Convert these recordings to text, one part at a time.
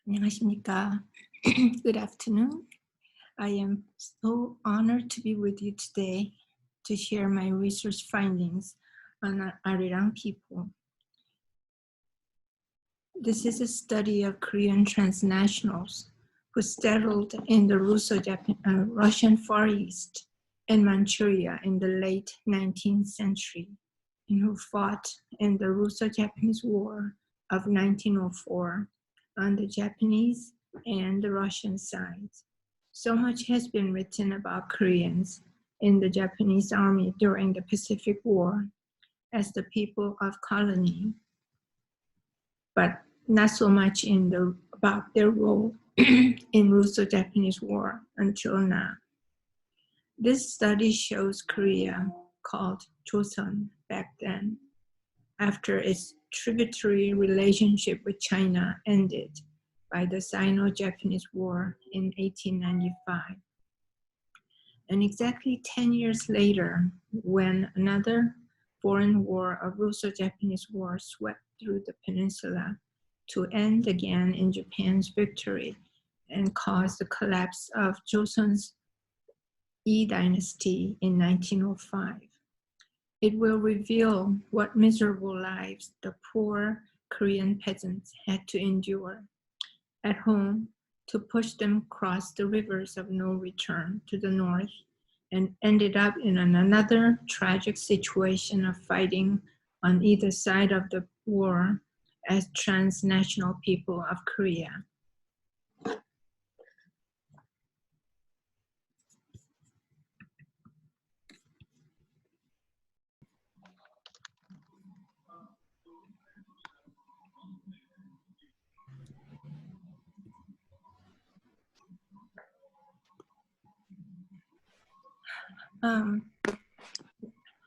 안녕하십니까. Good afternoon. I am so honored to be with you today to share my research findings on Arirang people. This is a study of Korean transnationals who settled in the Russian Far East and Manchuria in the late 19th century and who fought in the Russo-Japanese War of 1904 on the Japanese and the Russian sides. So much has been written about Koreans in the Japanese army during the Pacific War as the people of colony, but not so much about their role in Russo-Japanese War until now. This study shows Korea, called Joseon back then, after its tributary relationship with China ended by the Sino-Japanese War in 1895. And exactly 10 years later, when another foreign war of Russo-Japanese War swept through the peninsula to end again in Japan's victory and cause the collapse of Joseon's Yi Dynasty in 1905. It will reveal what miserable lives the poor Korean peasants had to endure at home to push them across the rivers of no return to the north and ended up in another tragic situation of fighting on either side of the war as transnational people of Korea.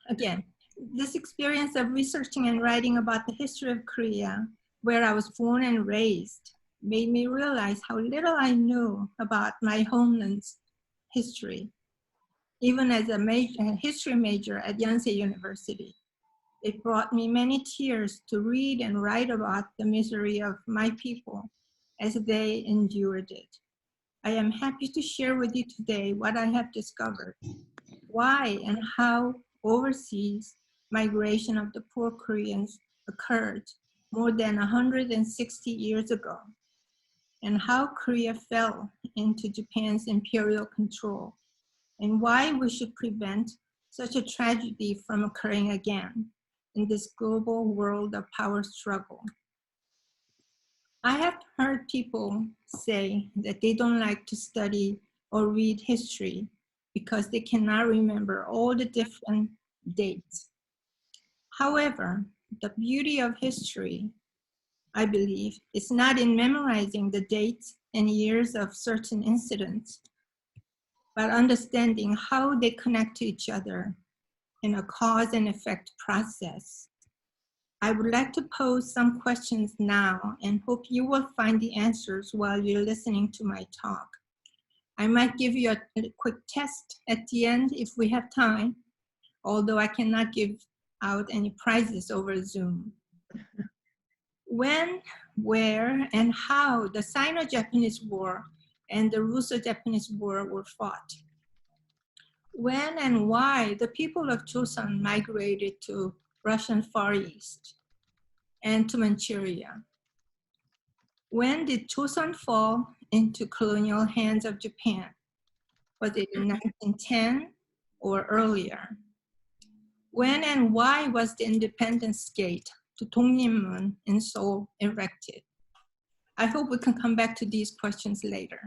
Again, this experience of researching and writing about the history of Korea, where I was born and raised, made me realize how little I knew about my homeland's history, even as a history major at Yonsei University. It brought me many tears to read and write about the misery of my people as they endured it. I am happy to share with you today what I have discovered, why and how overseas migration of the poor Koreans occurred more than 160 years ago, and how Korea fell into Japan's imperial control, and why we should prevent such a tragedy from occurring again in this global world of power struggle. I have heard people say that they don't like to study or read history because they cannot remember all the different dates. However, the beauty of history, I believe, is not in memorizing the dates and years of certain incidents, but understanding how they connect to each other in a cause and effect process. I would like to pose some questions now and hope you will find the answers while you're listening to my talk. I might give you a quick test at the end if we have time, although I cannot give out any prizes over Zoom. When, where, and how the Sino-Japanese War and the Russo-Japanese War were fought. When and why the people of Joseon migrated to Russian Far East and to Manchuria. When did Joseon fall into colonial hands of Japan? Was it in 1910 or earlier? When and why was the Independence Gate to Dongrimmun in Seoul erected? I hope we can come back to these questions later.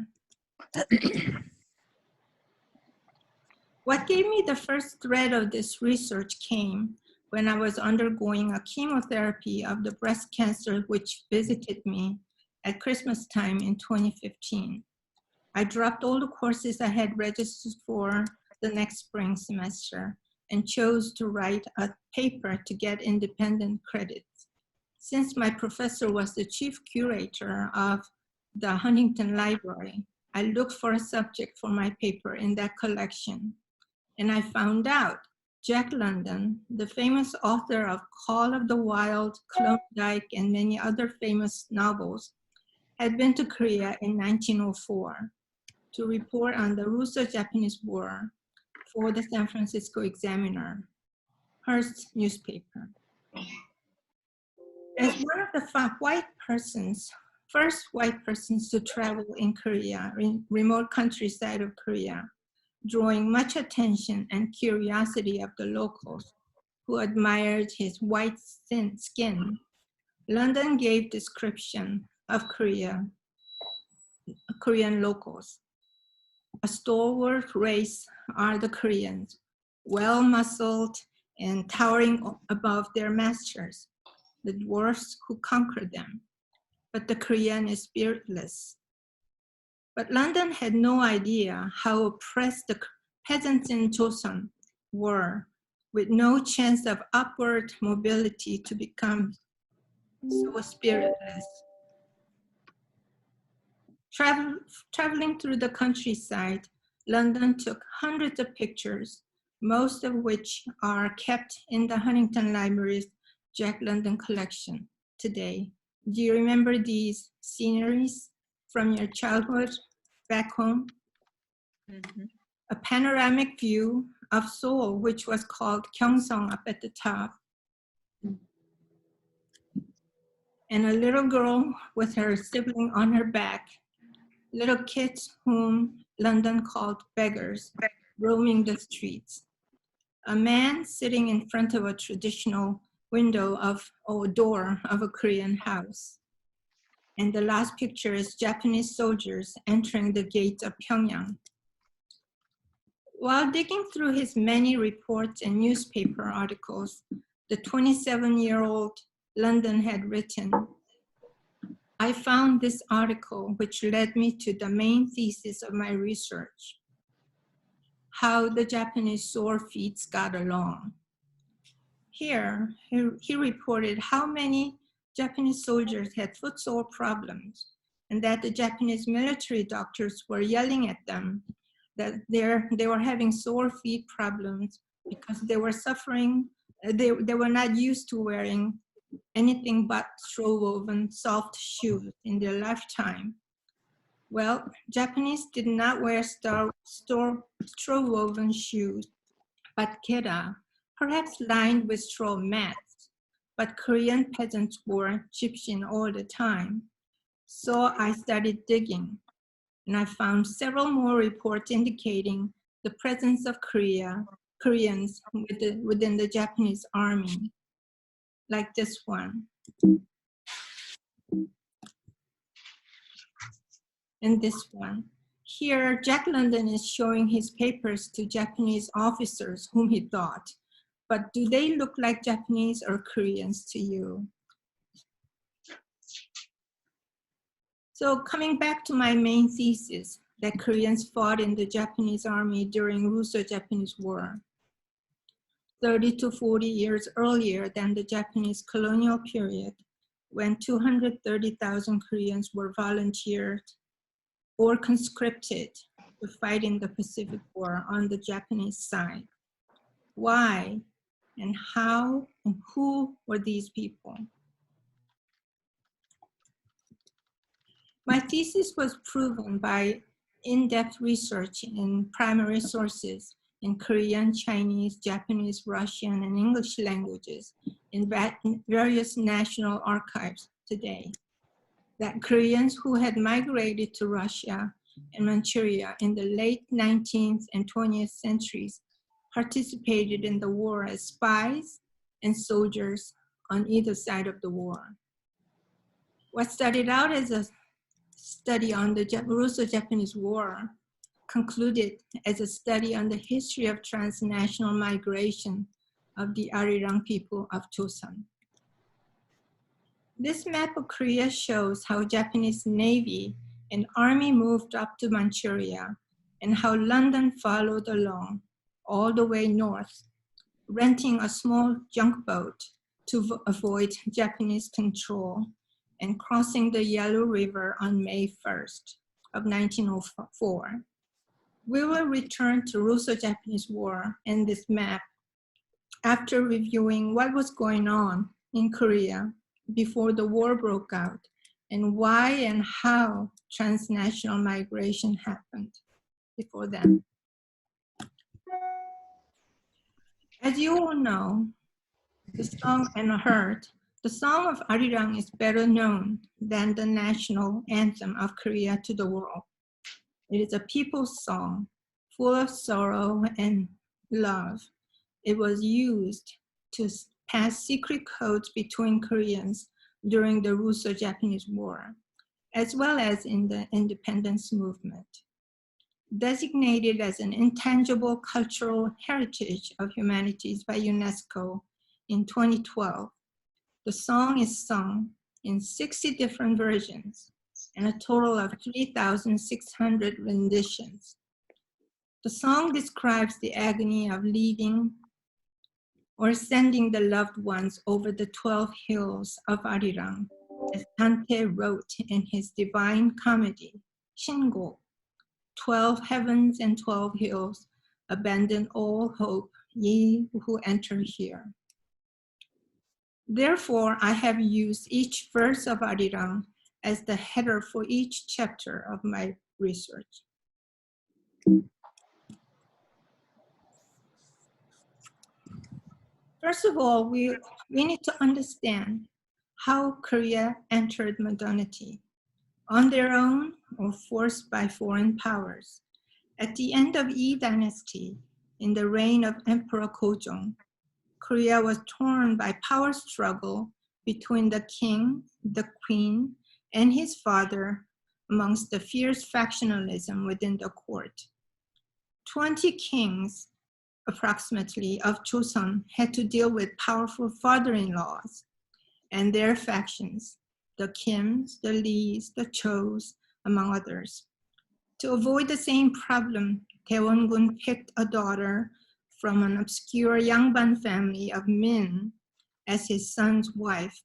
What gave me the first thread of this research came when I was undergoing a chemotherapy of the breast cancer which visited me at Christmas time in 2015. I dropped all the courses I had registered for the next spring semester and chose to write a paper to get independent credits. Since my professor was the chief curator of the Huntington Library, I looked for a subject for my paper in that collection. And I found out Jack London, the famous author of Call of the Wild, Klondike, and many other famous novels, had been to Korea in 1904 to report on the Russo-Japanese War for the San Francisco Examiner, Hearst newspaper. As one of the first white persons to travel in Korea, remote countryside of Korea, drawing much attention and curiosity of the locals who admired his white skin, London gave description of Korean locals. A stalwart race are the Koreans, well-muscled and towering above their masters, the dwarfs who conquer them. But the Korean is spiritless. But London had no idea how oppressed the peasants in Joseon were, with no chance of upward mobility to become so spiritless. Traveling through the countryside, London took hundreds of pictures, most of which are kept in the Huntington Library's Jack London collection today. Do you remember these sceneries from your childhood back home? Mm-hmm. A panoramic view of Seoul, which was called Gyeongsang up at the top. And a little girl with her sibling on her back, little kids whom London called beggars, roaming the streets. A man sitting in front of a traditional window or door of a Korean house. And the last picture is Japanese soldiers entering the gates of Pyongyang. While digging through his many reports and newspaper articles, the 27-year-old London had written, I found this article which led me to the main thesis of my research, how the Japanese sore feet got along. Here, he reported how many Japanese soldiers had foot sore problems and that the Japanese military doctors were yelling at them that they were having sore feet problems because they were suffering, they were not used to wearing anything but straw-woven soft shoes in their lifetime. Well, Japanese did not wear straw-woven shoes, but kera, perhaps lined with straw mats. But Korean peasants wore gypsum all the time. So I started digging, and I found several more reports indicating the presence of Koreans within the Japanese army, like this one. And this one. Here, Jack London is showing his papers to Japanese officers whom he thought, but do they look like Japanese or Koreans to you? So coming back to my main thesis, that Koreans fought in the Japanese army during Russo-Japanese War, 30 to 40 years earlier than the Japanese colonial period, when 230,000 Koreans were volunteered or conscripted to fight in the Pacific War on the Japanese side. Why and how and who were these people? My thesis was proven by in-depth research in primary sources in Korean, Chinese, Japanese, Russian, and English languages in various national archives today, that Koreans who had migrated to Russia and Manchuria in the late 19th and 20th centuries participated in the war as spies and soldiers on either side of the war. What started out as a study on the Russo-Japanese War concluded as a study on the history of transnational migration of the Arirang people of Joseon. This map of Korea shows how Japanese Navy and Army moved up to Manchuria and how London followed along all the way north, renting a small junk boat to avoid Japanese control and crossing the Yellow River on May 1st of 1904. We will return to Russo-Japanese War and this map after reviewing what was going on in Korea before the war broke out and why and how transnational migration happened before then. As you all know, the song and heard, the song of Arirang is better known than the national anthem of Korea to the world. It is a people's song, full of sorrow and love. It was used to pass secret codes between Koreans during the Russo-Japanese War, as well as in the independence movement. Designated as an intangible cultural heritage of humanities by UNESCO in 2012, the song is sung in 60 different versions and a total of 3,600 renditions. The song describes the agony of leaving or sending the loved ones over the 12 hills of Arirang, as Dante wrote in his Divine Comedy, Shingo, 12 heavens and 12 hills, abandon all hope, ye who enter here. Therefore, I have used each verse of Arirang as the header for each chapter of my research. First of all, we need to understand how Korea entered modernity, on their own or forced by foreign powers. At the end of Yi Dynasty, in the reign of Emperor Gojong, Korea was torn by power struggle between the king, the queen, and his father amongst the fierce factionalism within the court. 20 kings, approximately, of Joseon had to deal with powerful father-in-laws and their factions, the Kims, the Lees, the Chos, among others. To avoid the same problem, Daewon-gun picked a daughter from an obscure Yangban family of Min as his son's wife.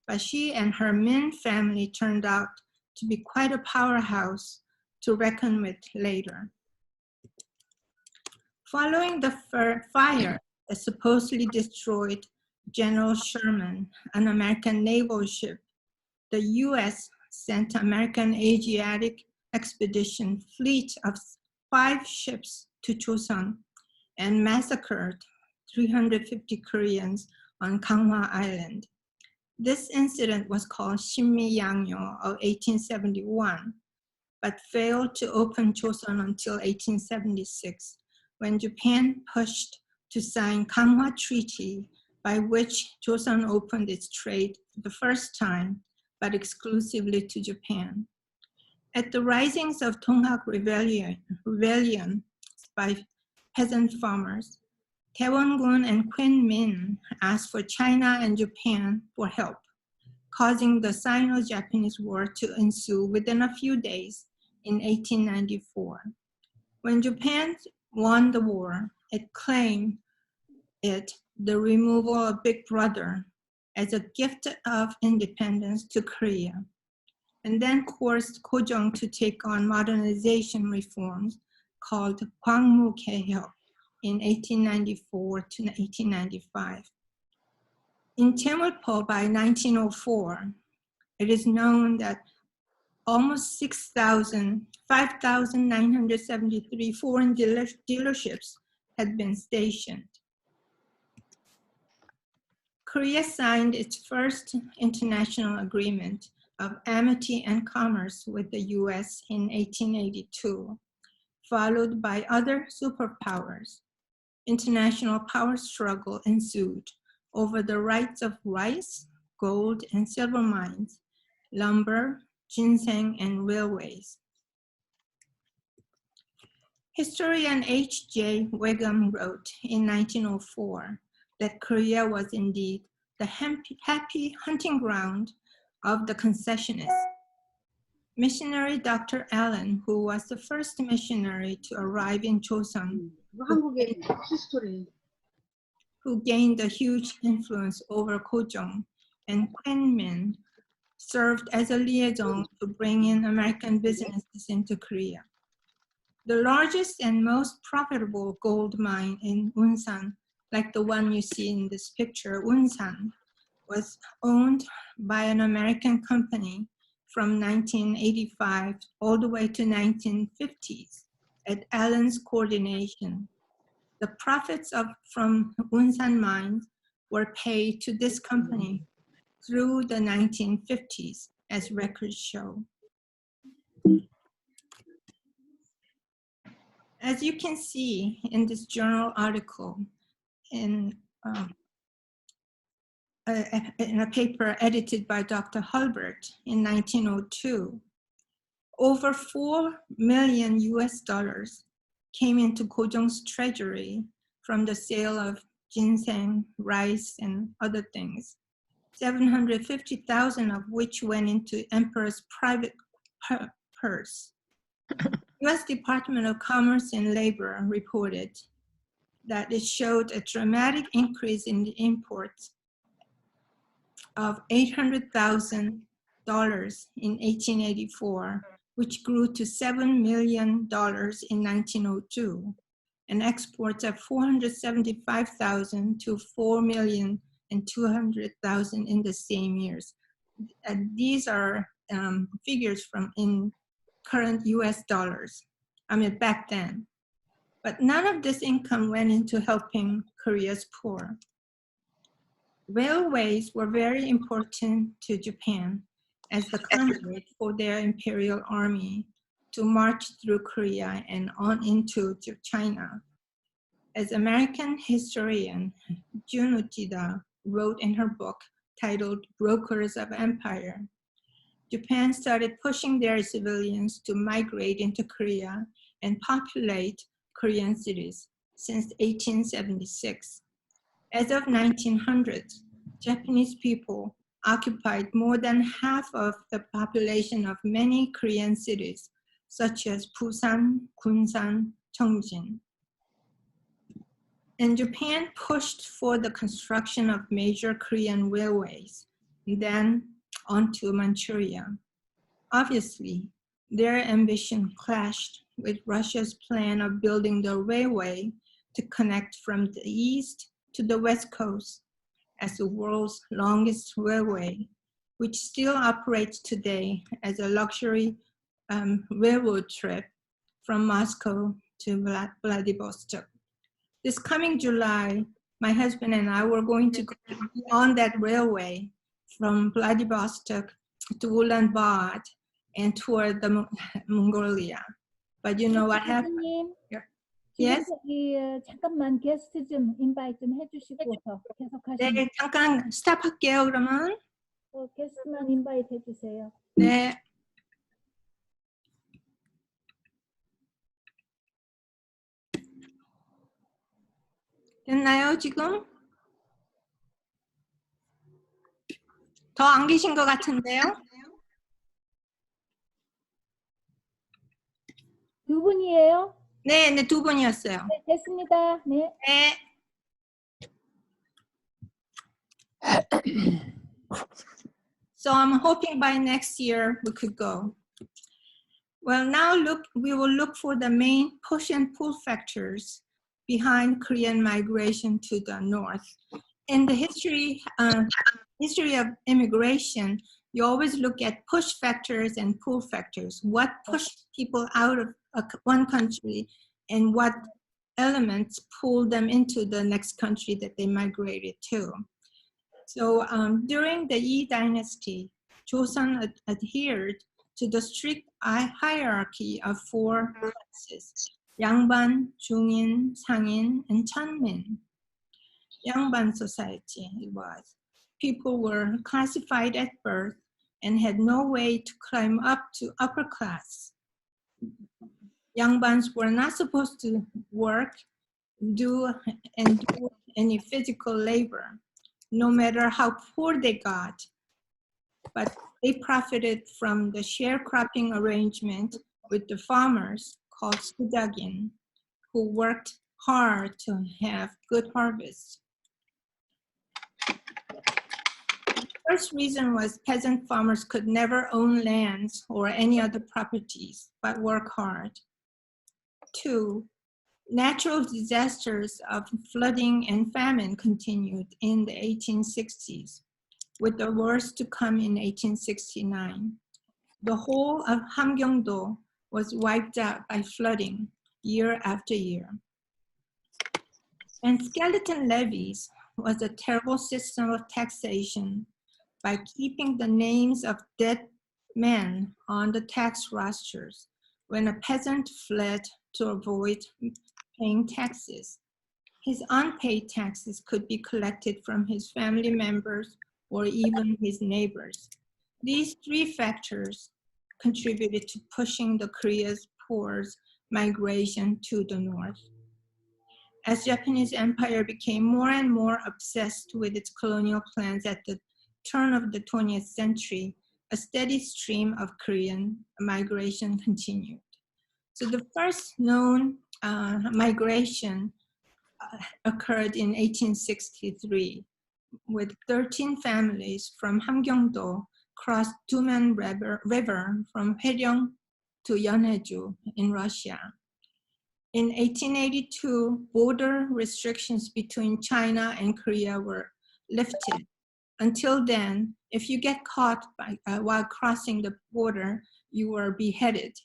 But she and her Min family turned out to be quite a powerhouse to reckon with later. Following the fire that supposedly destroyed General Sherman, an American naval ship, the US sent American Asiatic expedition fleet of 5 ships to Joseon and massacred 350 Koreans on Ganghwa Island. This incident was called Shinmi-Yangyo of 1871, but failed to open Joseon until 1876, when Japan pushed to sign Ganghwa Treaty, by which Joseon opened its trade for the first time, but exclusively to Japan. At the risings of Donghak rebellion by peasant farmers, Daewon-gun and Queen Min asked for China and Japan for help, causing the Sino-Japanese War to ensue within a few days in 1894. When Japan won the war, it claimed the removal of Big Brother as a gift of independence to Korea, and then coerced Gojong to take on modernization reforms called Gwangmu Gehyuk in 1894 to 1895. In Daemulpo by 1904, it is known that almost 5,973 foreign dealerships had been stationed. Korea signed its first international agreement of amity and commerce with the US in 1882, followed by other superpowers. International power struggle ensued over the rights of rice, gold, and silver mines, lumber, ginseng, and railways. Historian H.J. Wegum wrote in 1904 that Korea was indeed the happy hunting ground of the concessionists. Missionary Dr. Allen, who was the first missionary to arrive in Joseon, who gained a huge influence over Gojong, and Queen Min, served as a liaison to bring in American businesses into Korea. The largest and most profitable gold mine in Unsan, like the one you see in this picture, Unsan, was owned by an American company from 1985 all the way to 1950s at Allen's coordination. The profits from Unsan mines were paid to this company through the 1950s, as records show. As you can see in this journal article, in a paper edited by Dr. Hulbert in 1902, over 4 million US dollars came into Gojong's treasury from the sale of ginseng, rice, and other things, 750,000 of which went into Emperor's private purse. US Department of Commerce and Labor reported that it showed a dramatic increase in the imports of $800,000 in 1884, which grew to $7 million in 1902, and exports of 475,000 to 4,200,000 in the same years. And these are figures from in current US dollars, back then. But none of this income went into helping Korea's poor. Railways were very important to Japan as the conduit for their imperial army to march through Korea and on into China. As American historian Jun Uchida wrote in her book titled Brokers of Empire, Japan started pushing their civilians to migrate into Korea and populate Korean cities since 1876. As of 1900, Japanese people occupied more than half of the population of many Korean cities, such as Busan, Gunsan, Cheongjin. And Japan pushed for the construction of major Korean railways, then onto Manchuria. Obviously, their ambition clashed with Russia's plan of building the railway to connect from the east to the west coast as the world's longest railway, which still operates today as a luxury railroad trip from Moscow to Vladivostok. This coming July, my husband and I were going to go on that railway from Vladivostok to Ulaanbaatar and toward the Mongolia. But you know what happened? Yes? 잠깐만 게스트 좀 인바이트 좀 해주시고서 계속 하시면. 네, 잠깐 스탑할게요, 그러면. 게스트만 인바이트 해주세요. 네. 됐나요, 지금? 더 안 계신 것 같은데요? 두 분이에요? 네, 네, 두 분이었어요. 네, 됐습니다. 네. 네. So I'm hoping by next year we could go. Well, now we will look for the main push and pull factors behind Korean migration to the north. In the history of immigration, you always look at push factors and pull factors. What pushed people out of one country and what elements pulled them into the next country that they migrated to. So during the Yi Dynasty, Joseon adhered to the strict hierarchy of 4 classes: Yangban, Jungin, Sangin, and Chanmin. Yangban society it was. People were classified at birth and had no way to climb up to upper class. Yangbans were not supposed to work, do any physical labor, no matter how poor they got, but they profited from the sharecropping arrangement with the farmers called sudagin, who worked hard to have good harvests. The first reason was peasant farmers could never own lands or any other properties, but work hard. 2, natural disasters of flooding and famine continued in the 1860s. with the worst to come in 1869. The whole of Hamgyongdo was wiped out by flooding year after year. And skeleton levies was a terrible system of taxation by keeping the names of dead men on the tax rosters when a peasant fled to avoid paying taxes. His unpaid taxes could be collected from his family members or even his neighbors. These three factors contributed to pushing the Korea's poor's migration to the north. As Japanese empire became more and more obsessed with its colonial plans at the turn of the 20th century, a steady stream of Korean migration continued. So the first known migration occurred in 1863, with 13 families from Hamgyongdo crossed Tumen River from Hyeryong to Yeonhaeju in Russia. In 1882, border restrictions between China and Korea were lifted. Until then, if you get caught while crossing the border, you were beheaded.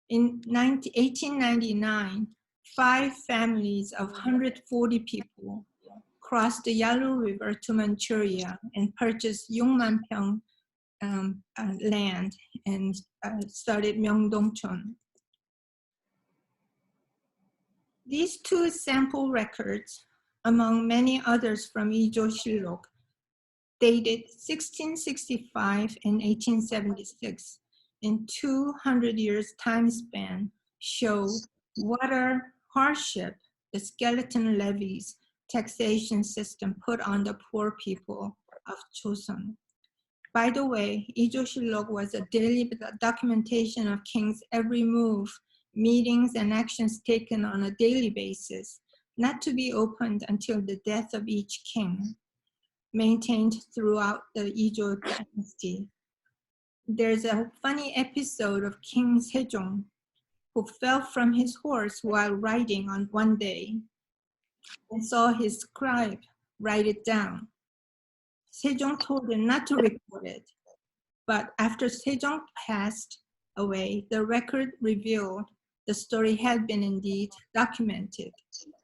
In 1899, 5 families of 140 people crossed the Yalu River to Manchuria and purchased Yongmanpyeong land and started Myeongdongcheon. These 2 sample records, among many others from Ijo-shillok, dated 1665 and 1876, in 200 years time span, show what a hardship the skeleton levies taxation system put on the poor people of Chosun. By the way, Ijo-shillok was a daily documentation of king's every move, meetings and actions taken on a daily basis, not to be opened until the death of each king, maintained throughout the Ijo dynasty. There's a funny episode of King Sejong, who fell from his horse while riding on one day and saw his scribe write it down. Sejong told him not to record it, but after Sejong passed away, the record revealed the story had been indeed documented.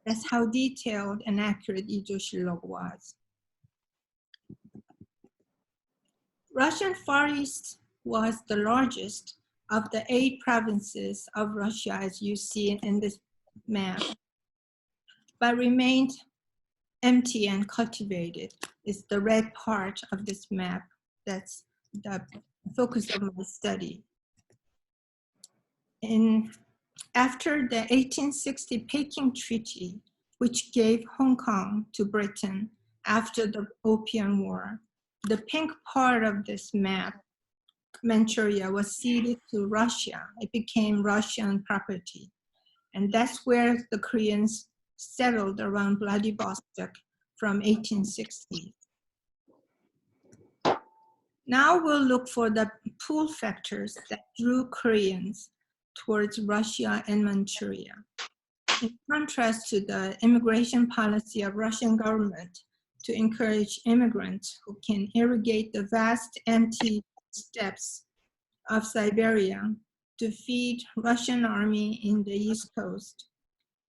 That's how detailed and accurate Ijo-shillok was. Russian Far East was the largest of the 8 provinces of Russia, as you see in this map, but remained empty and cultivated. Is the red part of this map. That's the focus of my study. After the 1860 Peking Treaty, which gave Hong Kong to Britain after the Opium War, the pink part of this map, Manchuria, was ceded to Russia. It became Russian property. And that's where the Koreans settled around Vladivostok from 1860. Now we'll look for the pull factors that drew Koreans towards Russia and Manchuria. In contrast to the immigration policy of Russian government to encourage immigrants who can irrigate the vast empty steppes of Siberia to feed Russian army in the East Coast,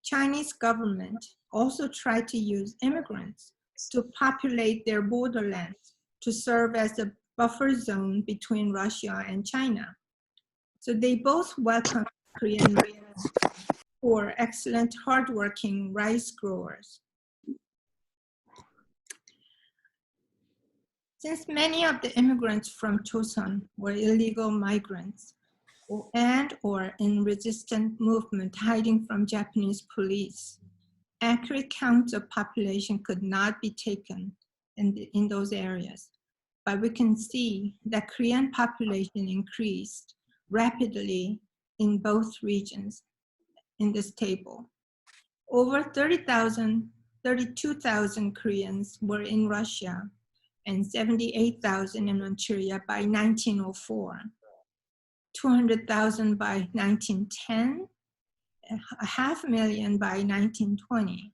Chinese government also tried to use immigrants to populate their borderlands to serve as a buffer zone between Russia and China. So they both welcomed Korean migrants for excellent, hardworking rice growers. Since many of the immigrants from Chosun were illegal migrants or in resistant movement hiding from Japanese police, accurate counts of population could not be taken in those areas. But we can see that Korean population increased rapidly in both regions in this table. Over 32,000 Koreans were in Russia and 78,000 in Manchuria by 1904, 200,000 by 1910, 500,000 by 1920.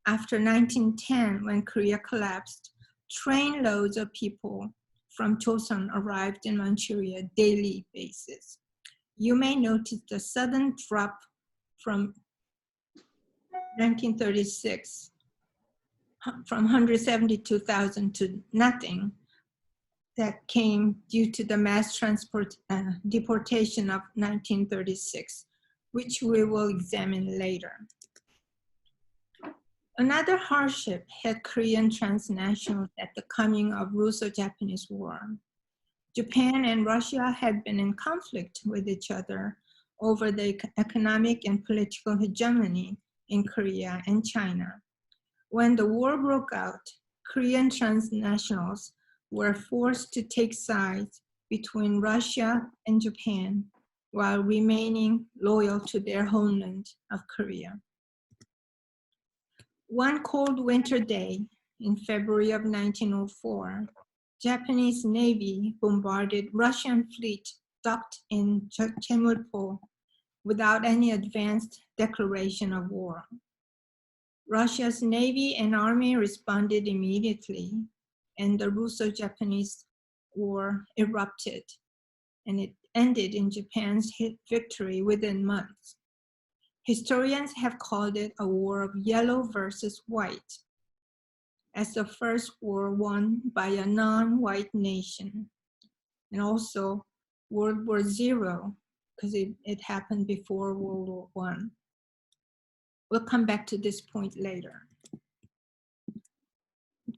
After 1910, when Korea collapsed, trainloads of people from Chosun arrived in Manchuria daily basis. You may notice the sudden drop from 1936 from 172,000 to nothing that came due to the mass deportation of 1936, which we will examine later. Another hardship hit Korean transnationals at the coming of Russo-Japanese War. Japan and Russia had been in conflict with each other over the economic and political hegemony in Korea and China. When the war broke out, Korean transnationals were forced to take sides between Russia and Japan while remaining loyal to their homeland of Korea. One cold winter day in February of 1904, Japanese Navy bombarded Russian fleet docked in Chemulpo without any advanced declaration of war. Russia's Navy and Army responded immediately, and the Russo-Japanese War erupted, and it ended in Japan's victory within months. Historians have called it a war of yellow versus white, as the first war won by a non-white nation, and also World War Zero, because it happened before World War I. We'll come back to this point later.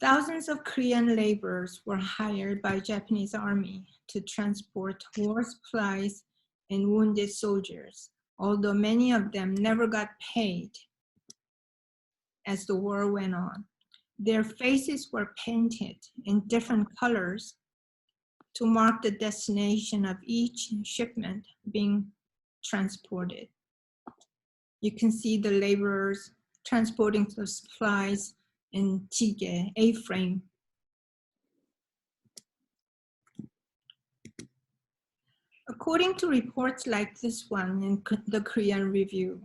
Thousands of Korean laborers were hired by Japanese army to transport war supplies and wounded soldiers, although many of them never got paid as the war went on. Their faces were painted in different colors to mark the destination of each shipment being transported. You can see the laborers transporting the supplies in jjigae, A-frame. According to reports like this one in the Korean Review,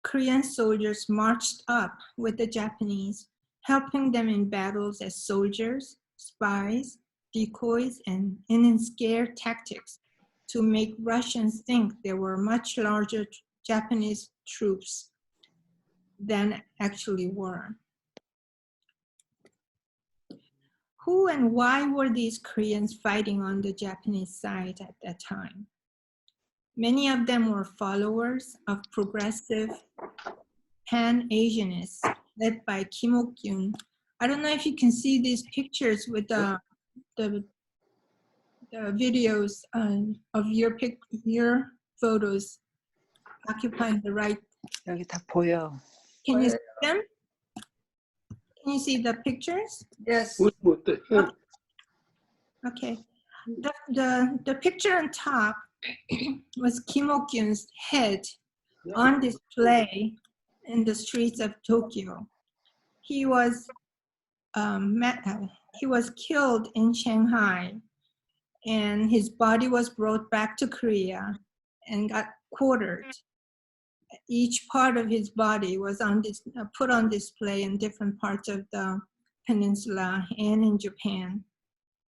Korean soldiers marched up with the Japanese, helping them in battles as soldiers, spies, decoys, and in scare tactics to make Russians think there were much larger Japanese troops than actually were. Who and why were these Koreans fighting on the Japanese side at that time? Many of them were followers of progressive Pan-Asianists led by Kim Ok-yun. I don't know if you can see these pictures with the videos of your photos occupying the right. 여기 다 보여. Can you see them? Can you see the pictures? Yes. Okay. The picture on top was Kim Ok-yun's head on display in the streets of Tokyo. He was killed in Shanghai, and his body was brought back to Korea and got quartered. Each part of his body was put on display in different parts of the peninsula and in Japan.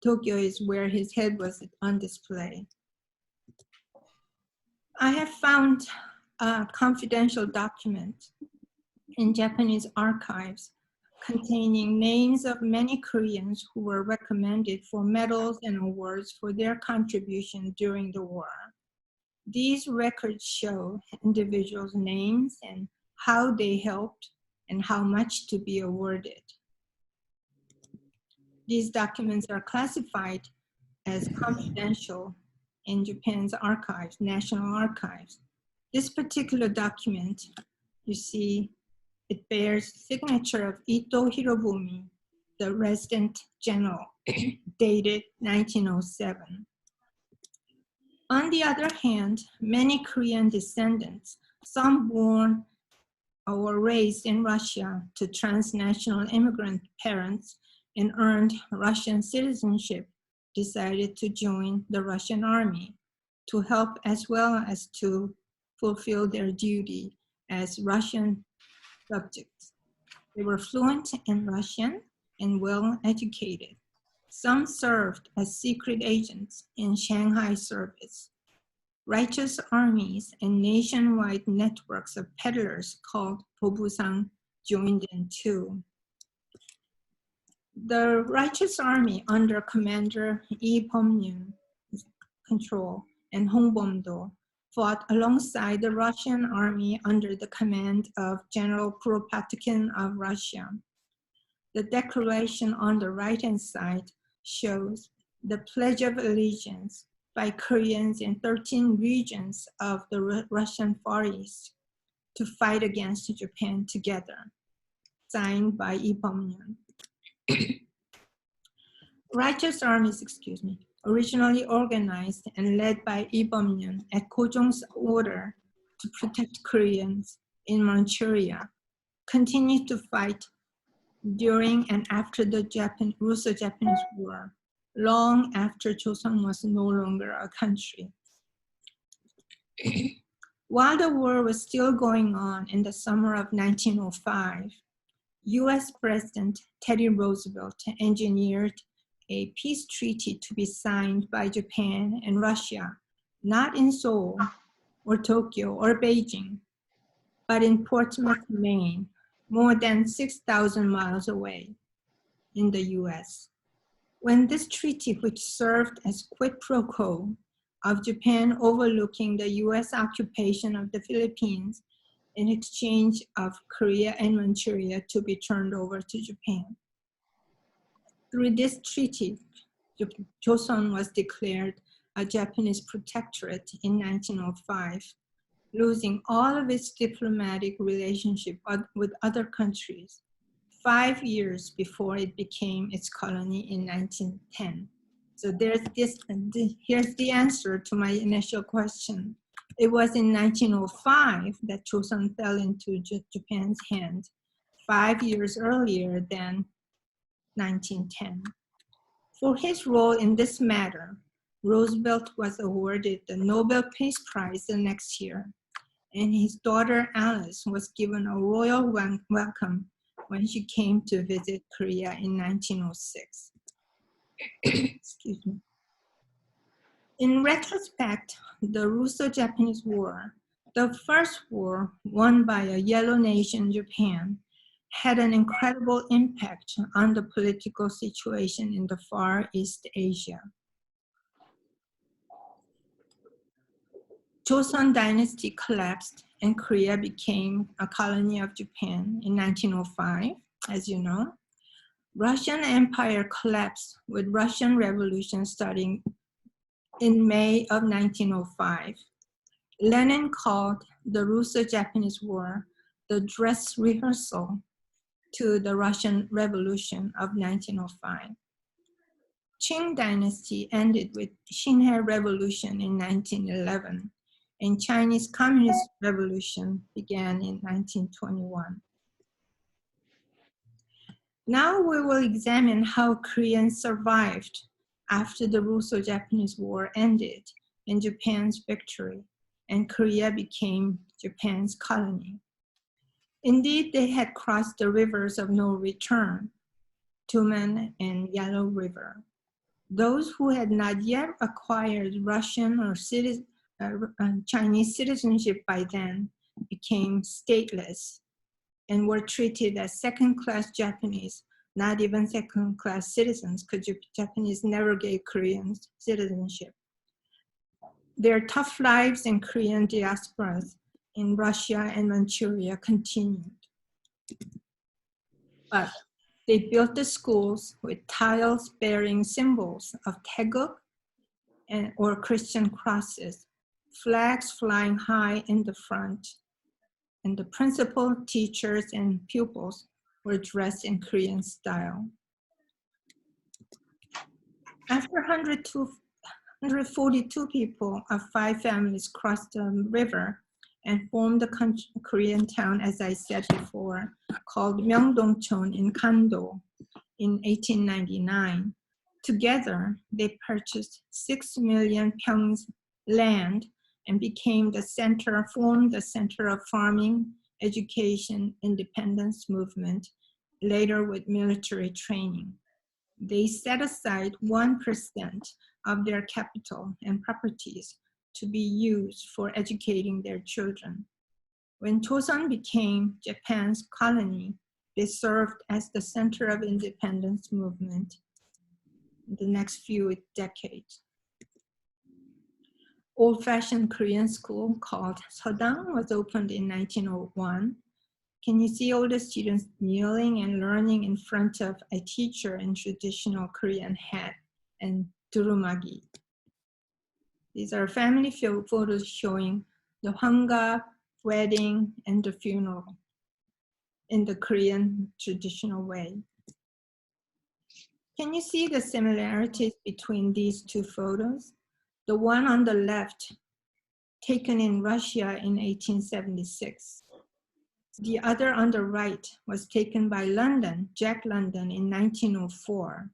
Tokyo is where his head was on display. I have found a confidential document in Japanese archives containing names of many Koreans who were recommended for medals and awards for their contribution during the war. These records show individuals' names and how they helped and how much to be awarded. These documents are classified as confidential in Japan's archives, national archives. This particular document, you see, it bears signature of Ito Hirobumi, the resident general, dated 1907. On the other hand, many Korean descendants, some born or raised in Russia to transnational immigrant parents and earned Russian citizenship, decided to join the Russian army to help as well as to fulfill their duty as Russian subjects. They were fluent in Russian and well educated. Some served as secret agents in Shanghai service. Righteous armies and nationwide networks of peddlers called Bobusang joined in too. The Righteous Army under Commander Yi Pomyun's control and Hong Bom-do fought alongside the Russian army under the command of General Kuropatkin of Russia. The declaration on the right-hand side shows the Pledge of Allegiance by Koreans in 13 regions of the Russian Far East to fight against Japan together, signed by Yi Pomyun. Righteous armies, originally organized and led by Yi Pomyun at Kojong's order to protect Koreans in Manchuria, continued to fight during and after the Russo-Japanese War, long after Joseon was no longer a country. While the war was still going on in the summer of 1905, US President Teddy Roosevelt engineered a peace treaty to be signed by Japan and Russia, not in Seoul or Tokyo or Beijing, but in Portsmouth, Maine, more than 6,000 miles away in the US. When this treaty, which served as quid pro quo of Japan overlooking the US occupation of the Philippines in exchange of Korea and Manchuria to be turned over to Japan. Through this treaty, Joseon was declared a Japanese protectorate in 1905, losing all of its diplomatic relationship with other countries 5 years before it became its colony in 1910. So here's the answer to my initial question. It was in 1905 that Joseon fell into Japan's hands, 5 years earlier than 1910. For his role in this matter, Roosevelt was awarded the Nobel Peace Prize the next year, and his daughter Alice was given a royal welcome when she came to visit Korea in 1906. Excuse me. In retrospect, the Russo-Japanese War, the first war won by a yellow nation, Japan, had an incredible impact on the political situation in the Far East Asia. Joseon dynasty collapsed and Korea became a colony of Japan in 1905, as you know. Russian Empire collapsed with Russian Revolution starting in May of 1905. Lenin called the Russo-Japanese War the dress rehearsal to the Russian Revolution of 1905. Qing dynasty ended with Xinhe Revolution in 1911, and Chinese Communist Revolution began in 1921. Now we will examine how Koreans survived after the Russo-Japanese War ended and Japan's victory, and Korea became Japan's colony. Indeed, they had crossed the rivers of no return, Tumen and Yellow River. Those who had not yet acquired Russian or Chinese citizenship by then became stateless and were treated as second-class Japanese, not even second-class citizens, because Japanese never gave Koreans citizenship. Their tough lives in Korean diasporas in Russia and Manchuria continued. But they built the schools with tiles bearing symbols of Taeguk or Christian crosses, flags flying high in the front, and the principal, teachers, and pupils were dressed in Korean style. After 142 people of 5 families crossed the river and formed a Korean town, as I said before, called Myeongdongcheon in Kando in 1899. Together, they purchased 6 million pyeongs land and formed the center of farming, education, independence movement later with military training. They set aside 1% of their capital and properties to be used for educating their children. When Joseon became Japan's colony, they served as the center of independence movement in the next few decades. Old-fashioned Korean school called Seodang was opened in 1901. Can you see all the students kneeling and learning in front of a teacher in traditional Korean hat and durumagi? These are family photos showing the hwanga, wedding, and the funeral in the Korean traditional way. Can you see the similarities between these two photos? The one on the left, taken in Russia in 1876. The other on the right was taken by Jack London in 1904.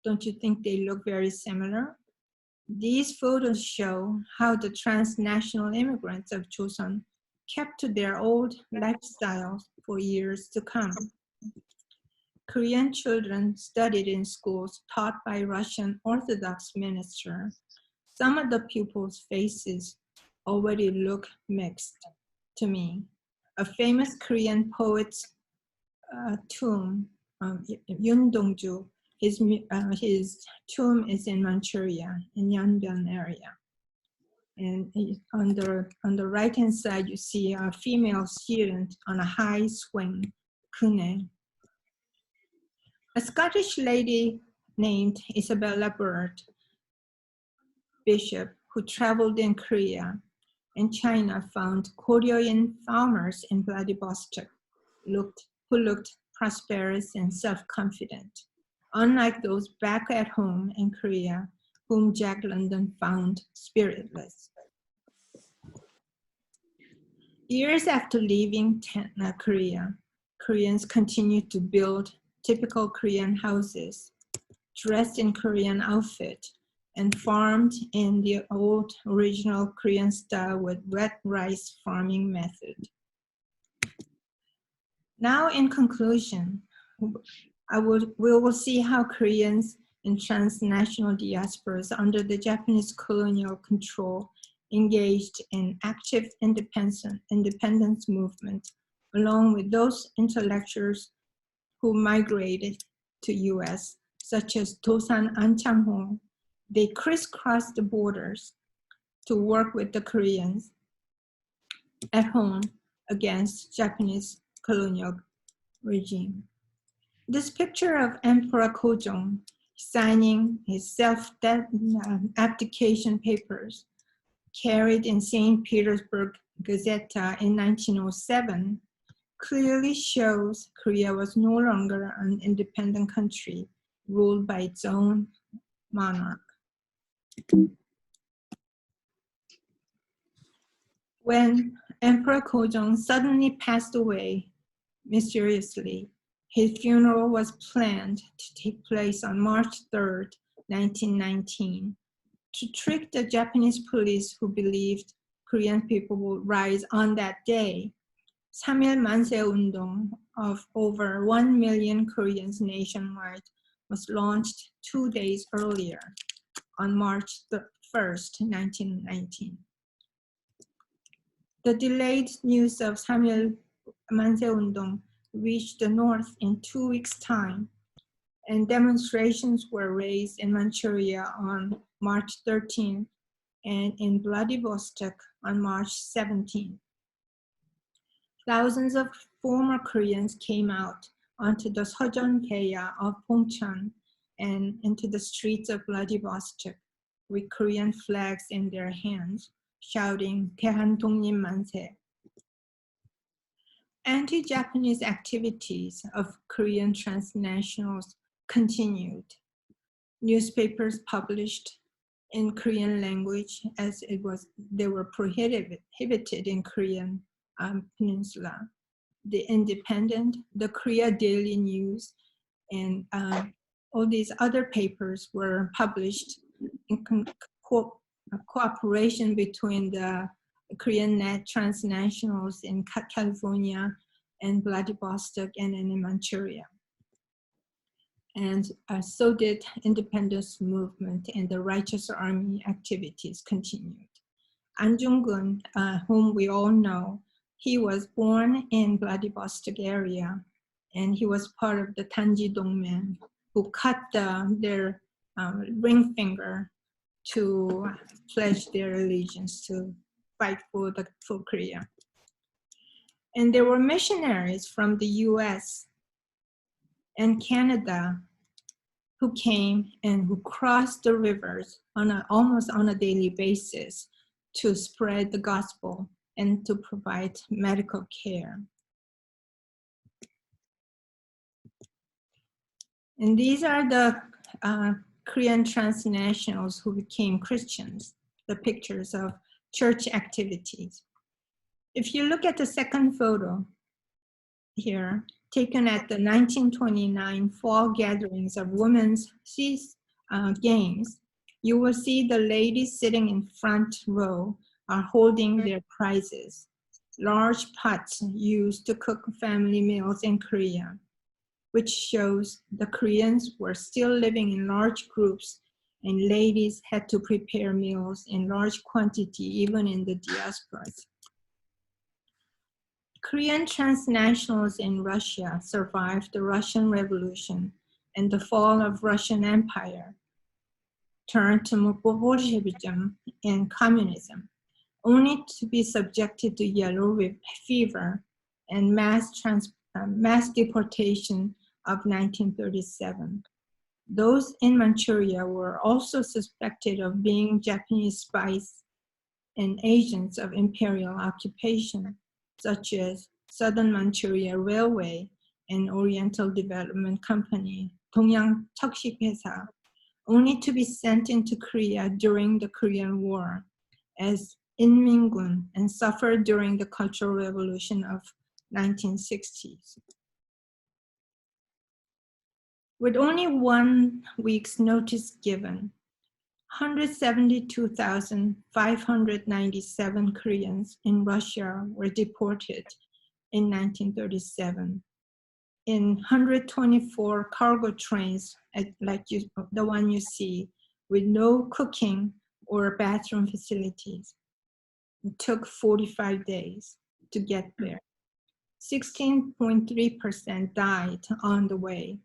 Don't you think they look very similar? These photos show how the transnational immigrants of Joseon kept to their old lifestyles for years to come. Korean children studied in schools taught by Russian Orthodox ministers. Some of the pupils' faces already look mixed to me. A famous Korean poet's tomb, Yoon Dong-ju, his tomb is in Manchuria, in Yeonbyeon area. And on the right-hand side, you see a female student on a high swing, kune. A Scottish lady named Isabella Bird, bishop, who traveled in Korea and China, found Korean farmers in Vladivostok who looked prosperous and self-confident, unlike those back at home in Korea, whom Jack London found spiritless. Years after leaving Korea, Koreans continued to build typical Korean houses, dressed in Korean outfit, and farmed in the old original Korean style with wet rice farming method. Now, in conclusion, we will see how Koreans in transnational diasporas under the Japanese colonial control engaged in active independence movement, along with those intellectuals who migrated to US, such as Dosan An Chang-ho. They crisscrossed the borders to work with the Koreans at home against Japanese colonial regime. This picture of Emperor Kojong signing his self-abdication papers, carried in St. Petersburg Gazette in 1907, clearly shows Korea was no longer an independent country ruled by its own monarch. When Emperor Kojong suddenly passed away mysteriously, his funeral was planned to take place on March 3rd, 1919, to trick the Japanese police who believed Korean people would rise on that day. 3일 만세 운동 of over 1 million Koreans nationwide was launched 2 days earlier, on March 1st, 1919. The delayed news of 3일 만세 운동 reached the north in 2 weeks' time, and demonstrations were raised in Manchuria on March 13th and in Vladivostok on March 17th. Thousands of former Koreans came out onto the Seojeon-gaea of Pongcheon and into the streets of Vladivostok with Korean flags in their hands, shouting 대한독립 만세. Anti-Japanese activities of Korean transnationals continued. Newspapers published in Korean language as they were prohibited in Korean peninsula. The Independent, the Korea Daily News, and all these other papers were published in cooperation between the Korean transnationals in California and Vladivostok and in Manchuria. And so did independence movement and the Righteous Army activities continued. An Jung-gun, whom we all know, he was born in Vladivostok area, and he was part of the Tanji Dongmen, who cut their ring finger to pledge their allegiance to fight for Korea. And there were missionaries from the US and Canada who came and who crossed the rivers almost on a daily basis to spread the gospel and to provide medical care. And these are the Korean transnationals who became Christians, the pictures of church activities. If you look at the second photo here, taken at the 1929 fall gatherings of women's games, you will see the ladies sitting in front row are holding their prizes, large pots used to cook family meals in Korea, which shows the Koreans were still living in large groups and ladies had to prepare meals in large quantity even in the diasporas. Korean transnationals in Russia survived the Russian Revolution and the fall of Russian Empire, turned to Bolshevism and communism, only to be subjected to yellow fever and mass deportation of 1937. Those in Manchuria were also suspected of being Japanese spies and agents of imperial occupation, such as Southern Manchuria Railway and Oriental Development Company, 동양 척식회사, only to be sent into Korea during the Korean War as inmingun and suffered during the Cultural Revolution of 1960s. With only 1 week's notice given, 172,597 Koreans in Russia were deported in 1937 in 124 cargo trains, like the one you see, with no cooking or bathroom facilities. It took 45 days to get there. 16.3% died on the way.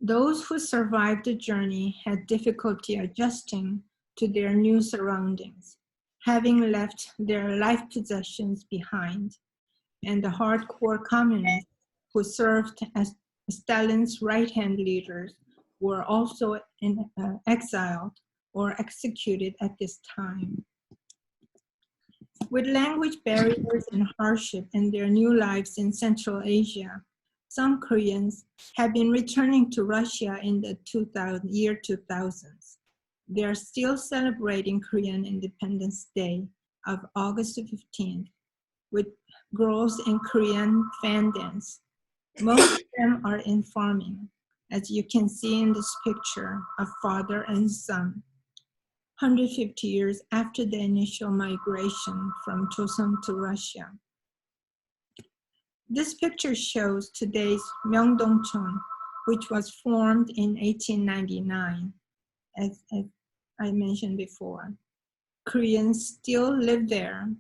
Those who survived the journey had difficulty adjusting to their new surroundings, having left their life possessions behind, and the hardcore communists who served as Stalin's right-hand leaders were also exiled or executed at this time. With language barriers and hardship in their new lives in Central Asia, some Koreans have been returning to Russia in the year 2000s. They are still celebrating Korean Independence Day of August 15th with girls in Korean fan dance. Most of them are in farming, as you can see in this picture of father and son, 150 years after the initial migration from Joseon to Russia. This picture shows today's Myeongdongcheon, which was formed in 1899, as I mentioned before. Koreans still live there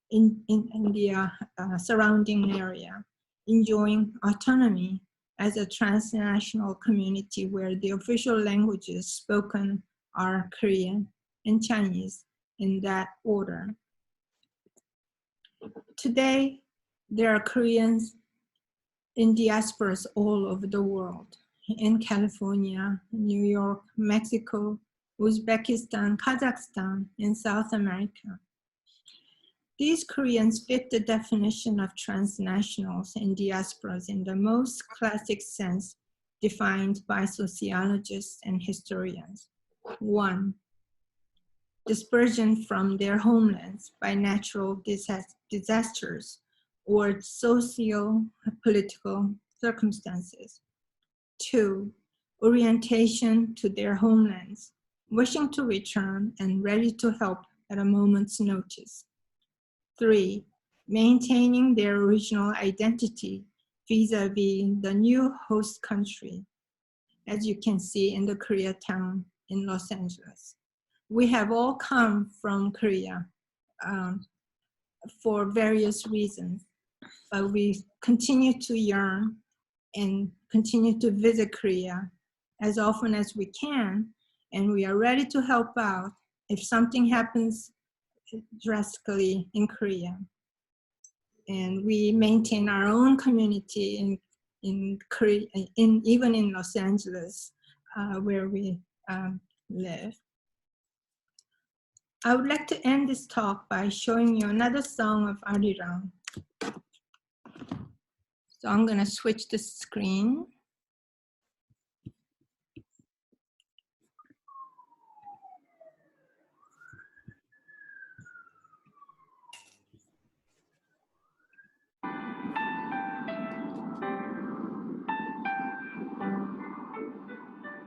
in the surrounding area, enjoying autonomy as a transnational community where the official languages spoken are Korean and Chinese in that order. Today, there are Koreans in diasporas all over the world, in California, New York, Mexico, Uzbekistan, Kazakhstan, and South America. These Koreans fit the definition of transnationals and diasporas in the most classic sense defined by sociologists and historians. 1, dispersion from their homelands by natural disasters or socio-political circumstances. 2, orientation to their homelands, wishing to return and ready to help at a moment's notice. 3, maintaining their original identity vis-a-vis the new host country, as you can see in the Koreatown in Los Angeles. We have all come from Korea for various reasons, but we continue to yearn and continue to visit Korea as often as we can, and we are ready to help out if something happens drastically in Korea. And we maintain our own community in Korea, even in Los Angeles, where we live. I would like to end this talk by showing you another song of Arirang. So I'm going to switch the screen.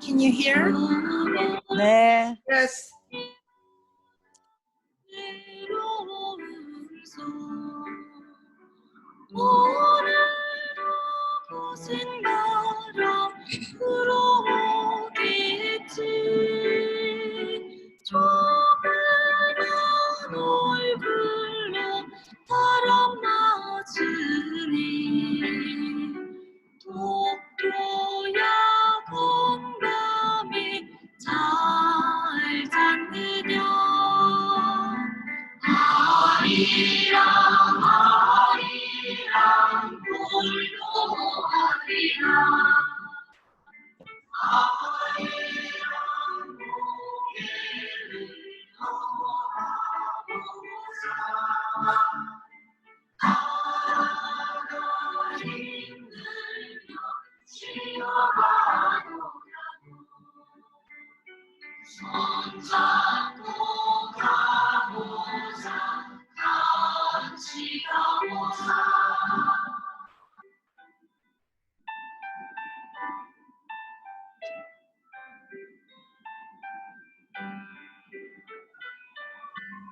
Can you hear? 네. Yes. 손잡고 가보자 같이 가보자